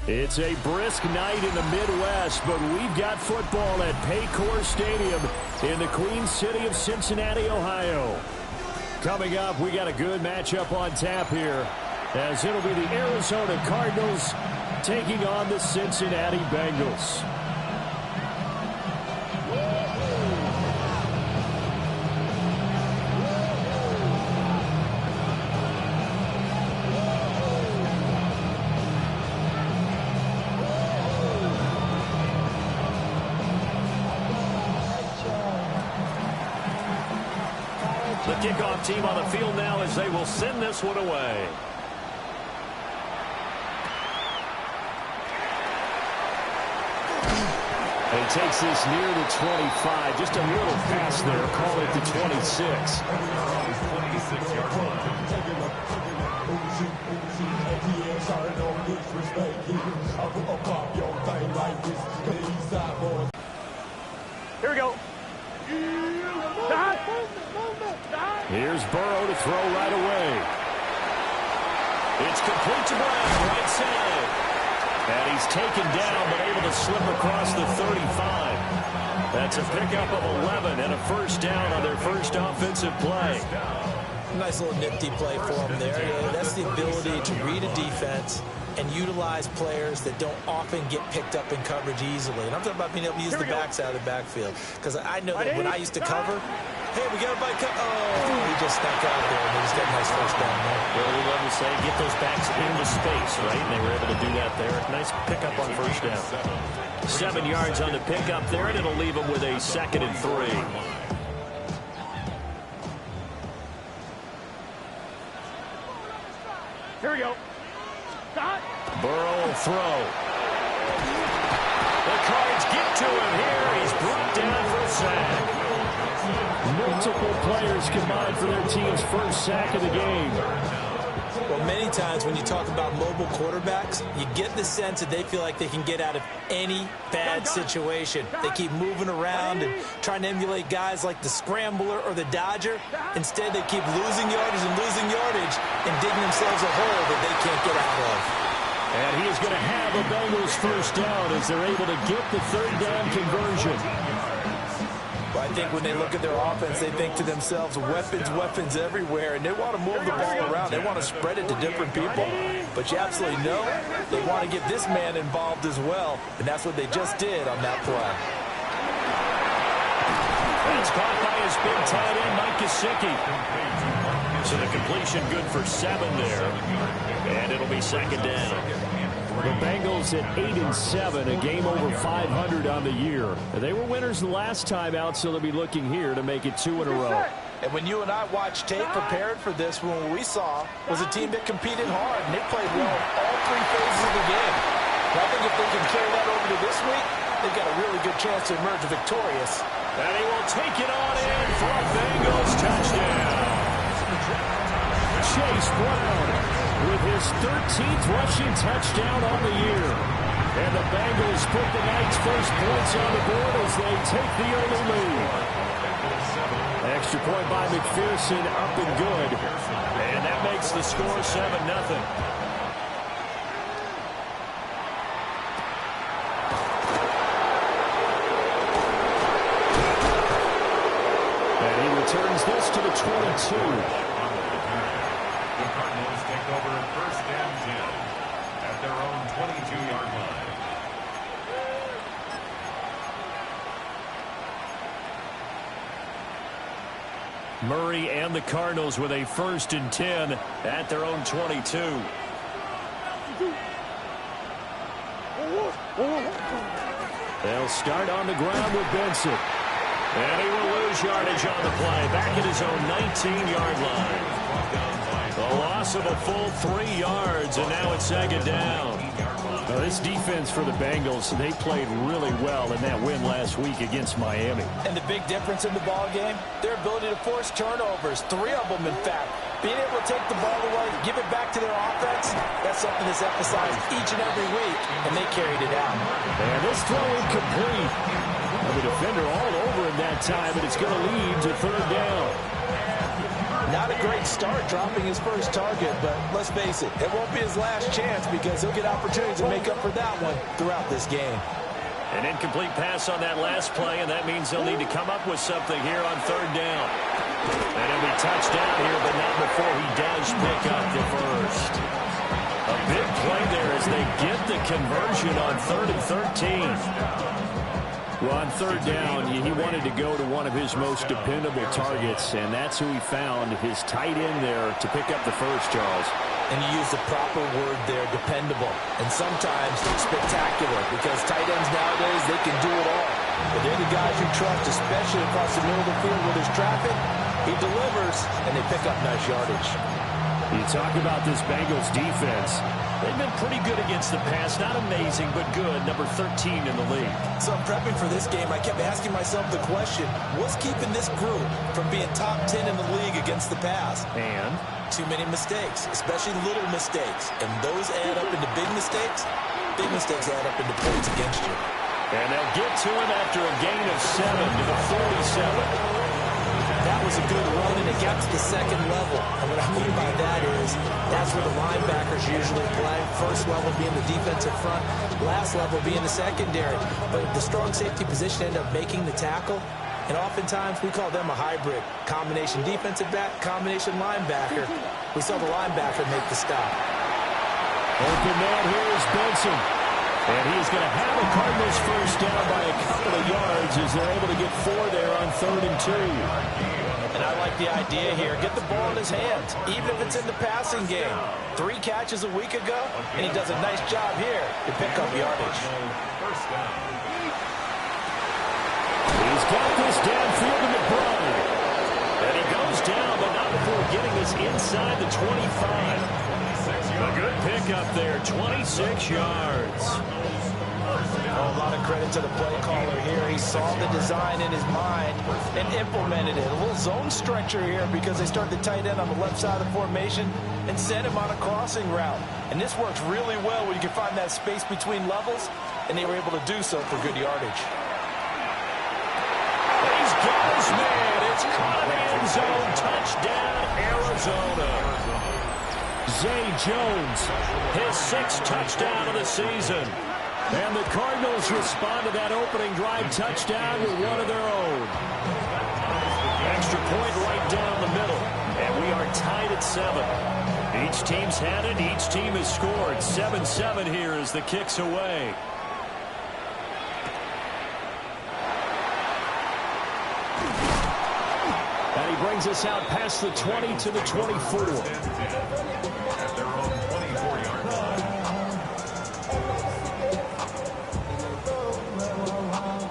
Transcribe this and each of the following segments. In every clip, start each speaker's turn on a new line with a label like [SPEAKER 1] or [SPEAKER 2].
[SPEAKER 1] It's a brisk night in the Midwest, but we've got football at Paycor Stadium in the Queen City of Cincinnati, Ohio. Coming up, we got a good matchup on tap here, as it'll be the Arizona Cardinals taking on the Cincinnati Bengals. The kickoff team on the field now as they will send this one away. And he takes this near the 25. Just a little pass there. Call it the 26. Here we go. Here's Burrow to throw right away. It's complete to Brown, right side. And he's taken down, but able to slip across the 35. That's a pickup of 11 and a first down on their first offensive play.
[SPEAKER 2] Nice little nifty play for him there. That's the ability to read a defense and utilize players that don't often get picked up in coverage easily. And I'm talking about being able to use the backside of the backfield. Because I know that when I used to cover, hey, we got a bike. Oh, he just snuck out there, and he just got a nice first down there.
[SPEAKER 1] Well, we love to say, get those backs into space, right? And they were able to do that there. Nice pickup on first down. 7 yards on the pickup there, and it'll leave them with a 2nd and 3. Here we go. Burrow will throw. The Cards get to him here. He's brought down for a sack. Multiple players combined for their team's first sack of the game.
[SPEAKER 2] Well, many times when you talk about mobile quarterbacks, you get the sense that they feel like they can get out of any bad situation. They keep moving around and trying to emulate guys like the Scrambler or the Dodger. Instead, they keep losing yardage and digging themselves a hole that they can't get out of.
[SPEAKER 1] And he is going to have a Bengals first down as they're able to get the 3rd down conversion.
[SPEAKER 2] Well, I think when they look at their offense, they think to themselves, weapons everywhere, and they want to move the ball around. They want to spread it to different people. But you absolutely know they want to get this man involved as well, and that's what they just did on that play.
[SPEAKER 1] That's caught by his big tight end, Mike Gesicki. So the completion good for 7 there, and it'll be 2nd down. The Bengals at 8-7, a game over 500 on the year. They were winners the last time out, so they'll be looking here to make it 2 in a row.
[SPEAKER 2] And when you and I watched tape prepared for this one, what we saw was a team that competed hard, and they played well all 3 phases of the game. And I think if they can carry that over to this week, they've got a really good chance to emerge victorious.
[SPEAKER 1] And he will take it on in for a Bengals touchdown. Chase Brown with his 13th rushing touchdown on the year. And the Bengals put the night's first points on the board as they take the early lead. Extra point by McPherson, up and good. And that makes the score 7-0. And he returns this to the 22.
[SPEAKER 3] The Cardinals take over at 1st and 10 at their own 22-yard line.
[SPEAKER 1] Murray and the Cardinals with a 1st and 10 at their own 22. They'll start on the ground with Benson. And he will lose yardage on the play. Back at his own 19-yard line. A loss of a full 3 yards, and now it's 2nd down. This defense for the Bengals, they played really well in that win last week against Miami.
[SPEAKER 2] And the big difference in the ball game, their ability to force turnovers, 3 of them in fact. Being able to take the ball away, give it back to their offense, that's something that's emphasized each and every week, and they carried it out.
[SPEAKER 1] And this throw incomplete. The defender all over him that time, but it's going to lead to 3rd down.
[SPEAKER 2] Not a great start dropping his first target, but let's face it, it won't be his last chance because he'll get opportunities to make up for that one throughout this game.
[SPEAKER 1] An incomplete pass on that last play, and that means they'll need to come up with something here on 3rd down. And he'll be touched down here, but not before he does pick up the first. A big play there as they get the conversion on 3rd and 13. Well, on 3rd down, he wanted to go to one of his most dependable targets, and that's who he found, his tight end there, to pick up the first, Charles.
[SPEAKER 2] And you use the proper word there, dependable, and sometimes spectacular, because tight ends nowadays, they can do it all. But they're the guys you trust, especially across the middle of the field where there's traffic. He delivers, and they pick up nice yardage.
[SPEAKER 1] You talk about this Bengals defense. They've been pretty good against the pass. Not amazing, but good. Number 13 in the league.
[SPEAKER 2] So I'm prepping for this game. I kept asking myself the question, what's keeping this group from being top 10 in the league against the pass?
[SPEAKER 1] And?
[SPEAKER 2] Too many mistakes, especially little mistakes. And those add up into big mistakes. Big mistakes add up into points against you.
[SPEAKER 1] And they'll get to him after a gain of 7 to the 47.
[SPEAKER 2] That was a good run, and it got to the 2nd level. And what I mean by that is that's where the linebackers usually play. First level being the defensive front, last level being the secondary. But the strong safety position ended up making the tackle. And oftentimes we call them a hybrid. Combination defensive back, combination linebacker. We saw the linebacker make the stop.
[SPEAKER 1] Open man here is Benson. And he's going to have a Cardinals first down by a couple of yards as they're able to get 4 there on 3rd and 2.
[SPEAKER 2] And I like the idea here. Get the ball in his hands, even if it's in the passing game. 3 catches a week ago, and he does a nice job here to pick up yardage.
[SPEAKER 1] He's got this downfield to McBride. And he goes down, but not before getting this inside the 25. A good pickup there, 26 yards.
[SPEAKER 2] Oh, a lot of credit to the play caller here. He saw the design in his mind and implemented it. A little zone stretcher here because they start the tight end on the left side of the formation and send him on a crossing route. And this works really well when you can find that space between levels, and they were able to do so for good yardage.
[SPEAKER 1] He's got his man. It's caught in the end zone. Touchdown, Arizona. Zay Jones, his 6th touchdown of the season. And the Cardinals respond to that opening drive touchdown with one of their own. Extra point right down the middle. And we are tied at 7. Each team's had it. Each team has scored. 7-7 here as the kick's away. And he brings us out past the 20 to the 24.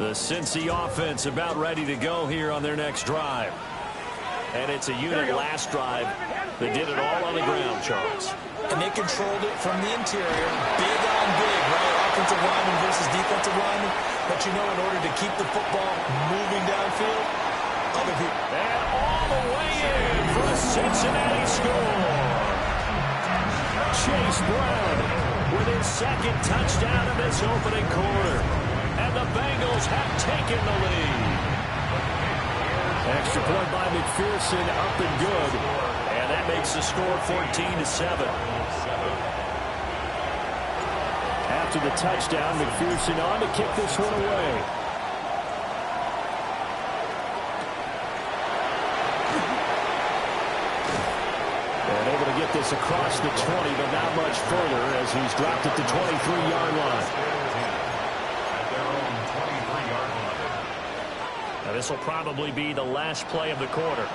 [SPEAKER 1] The Cincy offense about ready to go here on their next drive. And it's a unit last drive that did it all on the ground, Charles.
[SPEAKER 2] And they controlled it from the interior. Big on big, right? Offensive lineman versus defensive lineman. But you know, in order to keep the football moving downfield, other people.
[SPEAKER 1] And all the way in for a Cincinnati score. Chase Brown with his 2nd touchdown of this opening quarter. And the Bengals have taken the lead. Extra point by McPherson, up and good. And that makes the score 14-7. After the touchdown, McPherson on to kick this one away. And able to get this across the 20, but not much further as he's dropped at the 23-yard line. This will probably be the last play of the quarter.